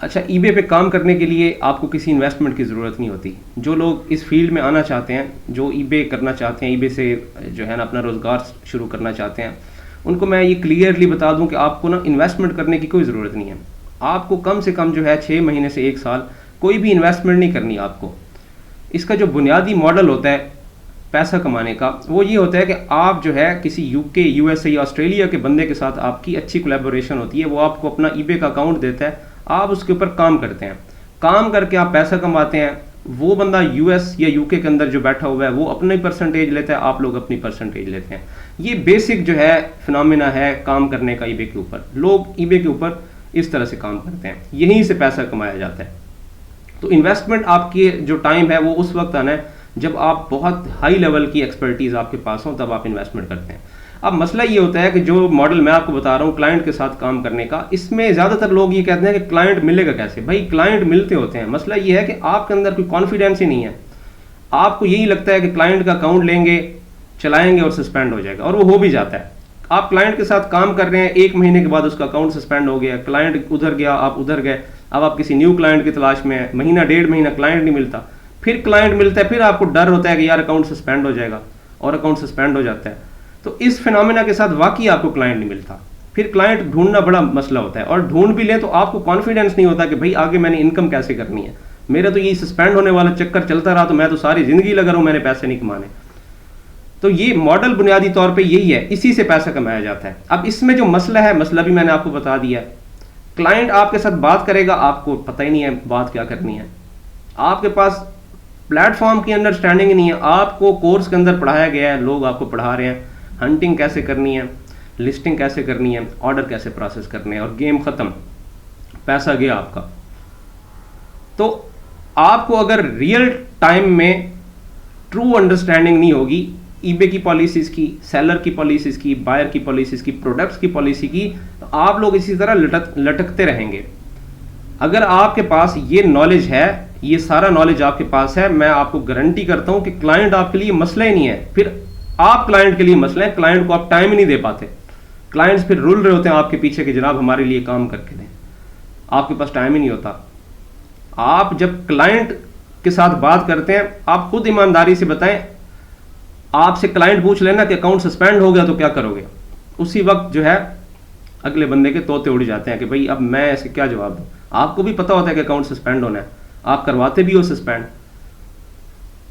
अच्छा, ईबे पे काम करने के लिए आपको किसी इन्वेस्टमेंट की ज़रूरत नहीं होती। जो लोग इस फील्ड में आना चाहते हैं, जो ईबे करना चाहते हैं, ईबे से जो है ना अपना रोज़गार शुरू करना चाहते हैं, उनको मैं ये क्लियरली बता दूं कि आपको ना इन्वेस्टमेंट करने की कोई ज़रूरत नहीं है। आपको कम से कम जो है 6 महीने से 1 साल कोई भी इन्वेस्टमेंट नहीं करनी आपको। इसका जो बुनियादी मॉडल होता है पैसा कमाने का, वो ये होता है कि आप जो है किसी यूके, यूएसए या ऑस्ट्रेलिया के बंदे के साथ आपकी अच्छी कोलैबोरेशन होती है। वो आपको अपना ईबे का अकाउंट देता है, आप उसके ऊपर काम करते हैं, काम करके आप पैसा कमाते हैं। वो बंदा यूएस या यूके के अंदर जो बैठा हुआ है वो अपनी परसेंटेज लेता है, आप लोग अपनी परसेंटेज लेते हैं। ये बेसिक जो है फिनोमिना है काम करने का ईबे के ऊपर। लोग ईबे के ऊपर इस तरह से काम करते हैं, यहीं से पैसा कमाया जाता है। तो इन्वेस्टमेंट आपकी जो टाइम है वो उस वक्त आना है जब आप बहुत हाई लेवल की एक्सपर्टीज आपके पास हो, तब आप इन्वेस्टमेंट करते हैं। अब मसला ये होता है कि जो मॉडल मैं आपको बता रहा हूँ क्लाइंट के साथ काम करने का, इसमें ज़्यादातर लोग ये कहते हैं कि क्लाइंट मिलेगा कैसे। भाई क्लाइंट मिलते होते हैं, मसला ये है कि आपके अंदर कोई कॉन्फिडेंस ही नहीं है। आपको यही लगता है कि क्लाइंट का अकाउंट लेंगे, चलाएंगे और सस्पेंड हो जाएगा, और वो हो भी जाता है। आप क्लाइंट के साथ काम कर रहे हैं, 1 महीने के बाद उसका अकाउंट सस्पेंड हो गया, क्लाइंट उधर गया, आप उधर गए, अब आप किसी न्यू क्लाइंट की तलाश में है, महीना 1.5 महीना क्लाइंट नहीं मिलता, फिर क्लाइंट मिलता है, फिर आपको डर होता है कि यार अकाउंट सस्पेंड हो जाएगा, और अकाउंट सस्पेंड हो जाता है। तो इस फिनोमेना के साथ वाकई आपको क्लाइंट नहीं मिलता, फिर क्लाइंट ढूंढना बड़ा मसला होता है, और ढूंढ भी लें तो आपको कॉन्फिडेंस नहीं होता कि भाई आगे मैंने इनकम कैसे करनी है। मेरा तो ये सस्पेंड होने वाला चक्कर चलता रहा तो मैं तो सारी जिंदगी लगा रहा हूं मैंने पैसे नहीं कमाने। तो ये मॉडल बुनियादी तौर पे यही है, इसी से पैसा कमाया जाता है। अब इसमें जो मसला है, मसला भी मैंने आपको बता दिया। क्लाइंट आपके साथ बात करेगा, आपको पता ही नहीं है बात क्या करनी है, आपके पास प्लेटफॉर्म की अंडरस्टैंडिंग नहीं है। आपको कोर्स के अंदर पढ़ाया गया है, लोग आपको पढ़ा रहे हैं हंटिंग कैसे करनी है, लिस्टिंग कैसे करनी है, ऑर्डर कैसे प्रोसेस करने हैं, और गेम खत्म, पैसा गया आपका। तो आपको अगर रियल टाइम में ट्रू अंडरस्टैंडिंग नहीं होगी ईबे की पॉलिसीज की, सेलर की पॉलिसीज की, बायर की पॉलिसीज की, प्रोडक्ट्स की पॉलिसी की, तो आप लोग इसी तरह लटकते रहेंगे। अगर आपके पास ये नॉलेज है, ये सारा नॉलेज आपके पास है, मैं आपको गारंटी करता हूं कि क्लाइंट आपके लिए मसला ही नहीं है, फिर आप क्लाइंट के लिए मसला है। क्लाइंट को आप टाइम ही नहीं दे पाते, क्लाइंट्स फिर रुल रहे होते हैं आपके पीछे कि जनाब हमारे लिए काम करके दें, आपके पास टाइम ही नहीं होता। आप जब क्लाइंट के साथ बात करते हैं, आप खुद ईमानदारी से बताएं, आपसे क्लाइंट पूछ लेना कि अकाउंट सस्पेंड हो गया तो क्या करोगे, उसी वक्त जो है अगले बंदे के तोते उड़ जाते हैं कि भाई अब मैं ऐसे क्या जवाब दूं। आपको भी पता होता है कि अकाउंट सस्पेंड होना है, आप करवाते भी हो सस्पेंड,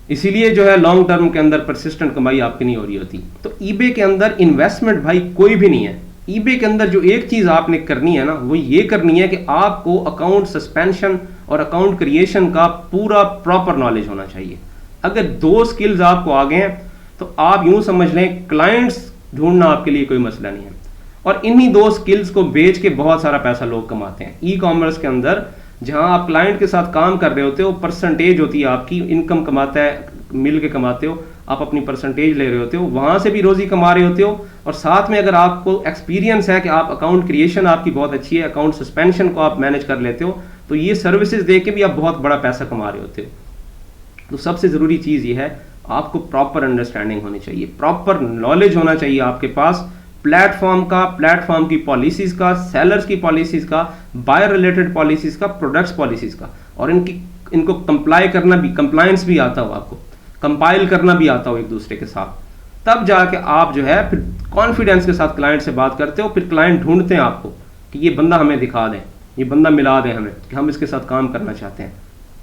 इसीलिए जो है लॉन्ग टर्म के अंदर परसिस्टेंट कमाई आपकी नहीं हो रही होती। तो ईबे के अंदर इन्वेस्टमेंट भाई कोई भी नहीं है। ईबे के अंदर जो एक चीज आपने करनी है ना, वो ये करनी है कि आपको अकाउंट सस्पेंशन और अकाउंट क्रिएशन का पूरा प्रॉपर नॉलेज होना चाहिए। अगर 2 स्किल्स आपको आ गए हैं तो आप यूं समझ लें क्लाइंट्स ढूंढना आपके लिए कोई मसला नहीं है। और इन्हीं 2 स्किल्स को बेच के बहुत सारा पैसा लोग कमाते हैं। ई कॉमर्स के अंदर जहां आप क्लाइंट के साथ काम कर रहे होते हो, परसेंटेज होती है आपकी, इनकम कमाता है, मिल के कमाते हो, आप अपनी परसेंटेज ले रहे होते हो, वहां से भी रोजी कमा रहे होते हो, और साथ में अगर आपको एक्सपीरियंस है कि आप अकाउंट क्रिएशन आपकी बहुत अच्छी है, अकाउंट सस्पेंशन को आप मैनेज कर लेते हो, तो ये सर्विसेज दे के भी आप बहुत बड़ा पैसा कमा रहे होते हो। तो सबसे ज़रूरी चीज़ ये है, आपको प्रॉपर अंडरस्टैंडिंग होनी चाहिए, प्रॉपर नॉलेज होना चाहिए आपके पास प्लेटफॉर्म का, प्लेटफॉर्म की पॉलिसीज़ का, सेलर्स की पॉलिसीज़ का, बायर रिलेटेड पॉलिसीज़ का, प्रोडक्ट्स पॉलिसीज़ का, और इनको कंप्लाई करना भी, कंप्लायंस भी आता हो, आपको कंपाइल करना भी आता हो एक दूसरे के साथ। तब जाके आप जो है फिर कॉन्फिडेंस के साथ क्लाइंट से बात करते हो। फिर क्लाइंट ढूंढते हैं आपको कि ये बंदा हमें दिखा दें, ये बंदा मिला दें हमें, कि हम इसके साथ काम करना चाहते हैं।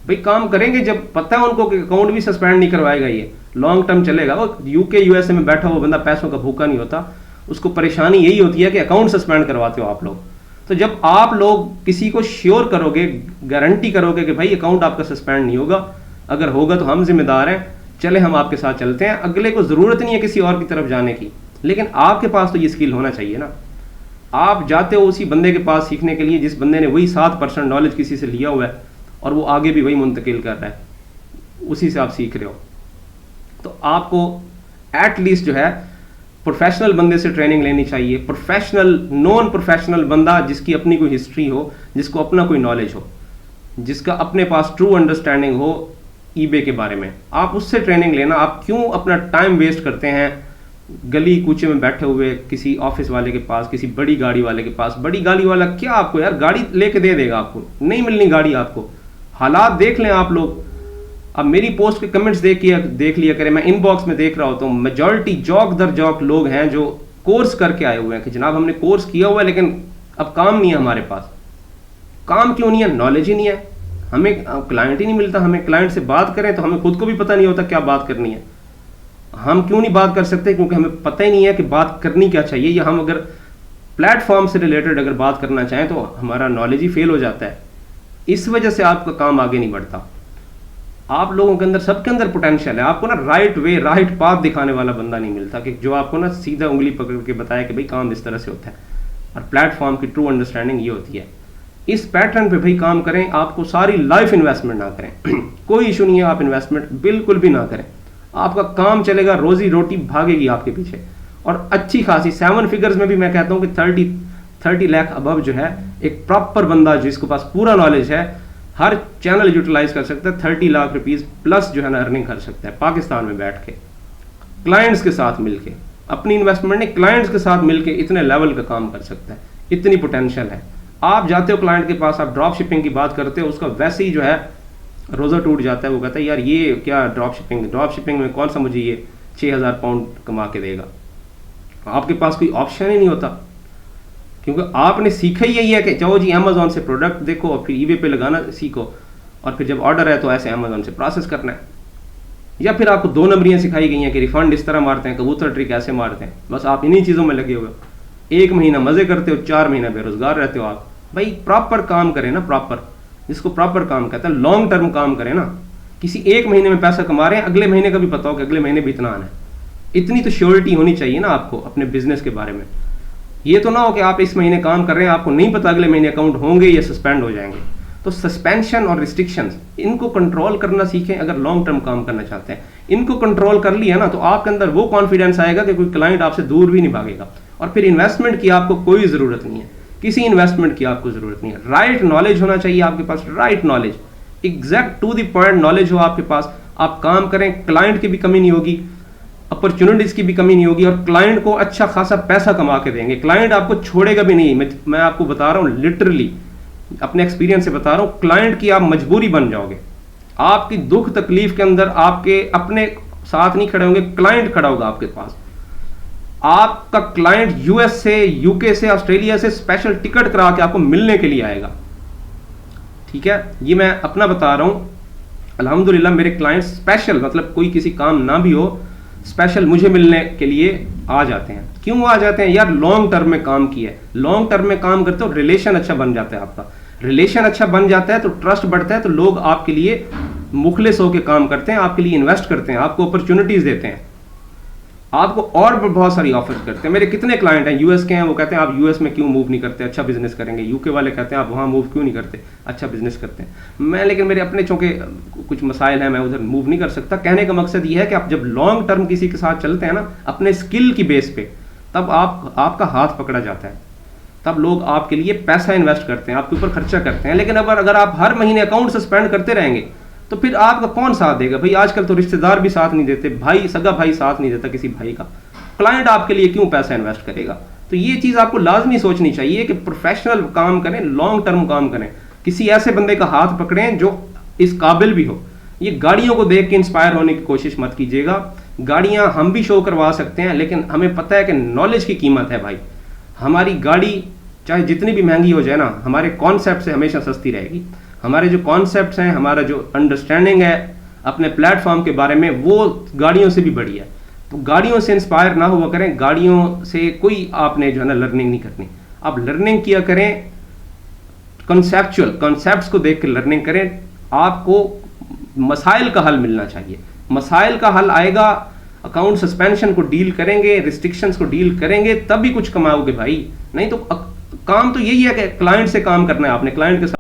भाई काम करेंगे जब पता है उनको कि अकाउंट भी सस्पेंड नहीं करवाएगा, ये लॉन्ग टर्म चलेगा। वो यूके यूएसए में बैठा हुआ बंदा पैसों का भूखा नहीं होता, उसको परेशानी यही होती है कि अकाउंट सस्पेंड करवाते हो आप लोग। तो जब आप लोग किसी को श्योर करोगे, गारंटी करोगे कि भाई अकाउंट आपका सस्पेंड नहीं होगा, अगर होगा तो हम जिम्मेदार हैं, चले हम आपके साथ चलते हैं, अगले को जरूरत नहीं है किसी और की तरफ जाने की, लेकिन आपके पास तो ये स्किल होना चाहिए ना। आप जाते हो उसी बंदे के पास सीखने के लिए जिस बंदे ने वही 7% नॉलेज किसी से लिया हुआ है, और वो आगे भी वही मुंतकिल कर रहा है, उसी से आप सीख रहे हो। तो आपको एटलीस्ट जो है प्रोफेशनल बंदे से ट्रेनिंग लेनी चाहिए, प्रोफेशनल, नॉन प्रोफेशनल बंदा जिसकी अपनी कोई हिस्ट्री हो, जिसको अपना कोई नॉलेज हो, जिसका अपने पास ट्रू अंडरस्टैंडिंग हो ईबे के बारे में, आप उससे ट्रेनिंग लेना। आप क्यों अपना टाइम वेस्ट करते हैं गली कूचे में बैठे हुए किसी ऑफिस वाले के पास, किसी बड़ी गाड़ी वाले के पास। बड़ी गाड़ी वाला क्या आपको यार गाड़ी लेके दे देगा, आपको नहीं मिलनी गाड़ी आपको। हालात देख लें आप लोग। अब मेरी पोस्ट के कमेंट्स देख लिया करें, मैं इनबॉक्स में देख रहा होता हूँ, मेजॉरिटी जॉक दर जॉक लोग हैं जो कोर्स करके आए हुए हैं कि जनाब हमने कोर्स किया हुआ है लेकिन अब काम नहीं है हमारे पास। काम क्यों नहीं है? नॉलेज ही नहीं है, हमें क्लाइंट ही नहीं मिलता। हमें क्लाइंट से बात करें तो हमें खुद को भी पता नहीं होता क्या बात करनी है। हम क्यों नहीं बात कर सकते? क्योंकि हमें पता ही नहीं है कि बात करनी क्या चाहिए, या हम अगर प्लेटफॉर्म से रिलेटेड अगर बात करना चाहें तो हमारा नॉलेज ही फेल हो जाता है। इस वजह से आपका काम आगे नहीं बढ़ता। आप लोगों के अंदर, सबके अंदर पोटेंशियल है, आपको ना राइट वे, राइट पाथ दिखाने वाला बंदा नहीं मिलता कि जो आपको ना सीधा उंगली पकड़ के बताए कि भाई काम इस तरह से होता है। और प्लेटफॉर्म की ट्रू अंडरस्टैंडिंग ये होती है। इस पैटर्न पे भाई काम करें। आपको सारी लाइफ इन्वेस्टमेंट ना करें कोई इशू नहीं है, आप इन्वेस्टमेंट बिल्कुल भी ना करें। आपका काम चलेगा, रोजी रोटी भागेगी आपके पीछे, और अच्छी खासी 7 फिगर्स में भी मैं कहता हूँ कि 30 लाख अबव जो है, एक प्रॉपर बंदा जिसके पास पूरा नॉलेज है, हर चैनल यूटिलाइज कर सकता है, 30 लाख रुपीज प्लस जो है ना अर्निंग कर सकता है पाकिस्तान में बैठ के, क्लाइंट्स के साथ मिलके। अपनी इन्वेस्टमेंट ने क्लाइंट्स के साथ मिलके इतने लेवल का काम कर सकता है, इतनी पोटेंशियल है। आप जाते हो क्लाइंट के पास, आप ड्रॉप शिपिंग की बात करते हो, उसका वैसे ही जो है रोज़ा टूट जाता है। वो कहता है यार ये क्या ड्रॉप शिपिंग में कौन सा मुझे ये 6000 पाउंड कमा के देगा। आपके पास कोई ऑप्शन ही नहीं होता, क्योंकि आपने सीखा ही यही है कि जाओ जी अमेजोन से प्रोडक्ट देखो और फिर ईबे पे लगाना सीखो, और फिर जब ऑर्डर है तो ऐसे अमेजोन से प्रोसेस करना है। या फिर आपको 2 नंबरियाँ सिखाई गई हैं कि रिफंड इस तरह मारते हैं, कबूतर ट्रिक ऐसे मारते हैं। बस आप इन्हीं चीज़ों में लगे हुए हो। 1 महीना मज़े करते हो, 4 महीना बेरोजगार रहते हो आप। भाई प्रॉपर काम करें ना, प्रॉपर, जिसको प्रॉपर काम कहते हैं, लॉन्ग टर्म काम करें ना। किसी 1 महीने में पैसा कमा रहे हैं, अगले महीने का भी पता हो कि अगले महीने भी इतना आना है। इतनी तो श्योरिटी होनी चाहिए ना आपको अपने बिजनेस के बारे में। ये तो ना हो कि आप इस महीने काम कर रहे हैं, आपको नहीं पता अगले महीने अकाउंट होंगे या सस्पेंड हो जाएंगे। तो सस्पेंशन और रिस्ट्रिक्शंस, इनको कंट्रोल करना सीखें अगर लॉन्ग टर्म काम करना चाहते हैं। इनको कंट्रोल कर लिया ना तो आपके अंदर वो कॉन्फिडेंस आएगा कि कोई क्लाइंट आपसे दूर भी नहीं भागेगा। और फिर इन्वेस्टमेंट की आपको कोई ज़रूरत नहीं है, किसी इन्वेस्टमेंट की आपको ज़रूरत नहीं है। राइट नॉलेज होना चाहिए आपके पास, right knowledge, exact to the point knowledge हो आपके पास। आप काम करें, क्लाइंट की भी कमी नहीं होगी, अपॉर्चुनिटीज की भी कमी नहीं होगी, और क्लाइंट को अच्छा खासा पैसा कमा के देंगे। क्लाइंट आपको छोड़ेगा भी नहीं। मैं आपको बता रहा हूँ, लिटरली अपने एक्सपीरियंस से बता रहा हूँ, क्लाइंट की आप मजबूरी बन जाओगे। आपकी दुख तकलीफ के अंदर आपके अपने साथ नहीं खड़े होंगे, क्लाइंट खड़ा होगा आपके पास। आपका क्लाइंट यूएस से, यूके से, ऑस्ट्रेलिया से स्पेशल टिकट करा के आपको मिलने के लिए आएगा। ठीक है, ये मैं अपना बता रहा हूँ। अल्हम्दुलिल्लाह मेरे क्लाइंट स्पेशल, मतलब कोई किसी काम ना भी हो, स्पेशल मुझे मिलने के लिए आ जाते हैं। क्यों आ जाते हैं यार? लॉन्ग टर्म में काम किया है। लॉन्ग टर्म में काम करते हो, रिलेशन अच्छा बन जाता है आपका। रिलेशन अच्छा बन जाता है तो ट्रस्ट बढ़ता है, तो लोग आपके लिए मुखलिस होकर काम करते हैं, आपके लिए इन्वेस्ट करते हैं, आपको अपॉर्चुनिटीज देते हैं, आपको और बहुत सारी ऑफर्स करते हैं। मेरे कितने क्लाइंट हैं यूएस के हैं, वो कहते हैं आप यूएस में क्यों मूव नहीं करते, अच्छा बिजनेस करेंगे। यूके वाले कहते हैं आप वहाँ मूव क्यों नहीं करते, अच्छा बिजनेस करते हैं। मैं लेकिन मेरे अपने चूंकि कुछ मसाइल हैं, मैं उधर मूव नहीं कर सकता। कहने का मकसद ये है कि आप जब लॉन्ग टर्म किसी के साथ चलते हैं ना, अपने स्किल की बेस पे, तब आपका हाथ पकड़ा जाता है, तब लोग आपके लिए पैसा इन्वेस्ट करते हैं, आपके ऊपर खर्चा करते हैं। लेकिन अगर आप हर महीने अकाउंट सस्पेंड करते रहेंगे तो फिर आपका कौन साथ देगा? भाई आजकल तो रिश्तेदार भी साथ नहीं देते, भाई, सगा भाई साथ नहीं देता किसी भाई का। क्लाइंट आपके लिए क्यों पैसा इन्वेस्ट करेगा? तो ये चीज़ आपको लाजमी सोचनी चाहिए कि प्रोफेशनल काम करें, लॉन्ग टर्म काम करें, किसी ऐसे बंदे का हाथ पकड़ें जो इस काबिल भी हो। ये गाड़ियों को देख के इंस्पायर होने की कोशिश मत कीजिएगा। गाड़ियाँ हम भी शो करवा सकते हैं, लेकिन हमें पता है कि नॉलेज की कीमत है भाई। हमारी गाड़ी चाहे जितनी भी महंगी हो जाए ना, हमारे कॉन्सेप्ट से हमेशा सस्ती रहेगी। हमारे जो कॉन्सेप्ट्स हैं, हमारा जो अंडरस्टैंडिंग है अपने प्लेटफॉर्म के बारे में, वो गाड़ियों से भी बढ़िया है। तो गाड़ियों से इंस्पायर ना हुआ करें, गाड़ियों से कोई आपने जो है ना लर्निंग नहीं करनी। आप लर्निंग किया करें, कॉन्सेप्चुअल कॉन्सेप्ट्स को देख के लर्निंग करें। आपको मसाइल का हल मिलना चाहिए। मसाइल का हल आएगा, अकाउंट सस्पेंशन को डील करेंगे, रिस्ट्रिक्शंस को डील करेंगे, तब भी कुछ कमाओगे भाई। नहीं तो काम तो यही है कि क्लाइंट से काम करना है, आपने क्लाइंट के साथ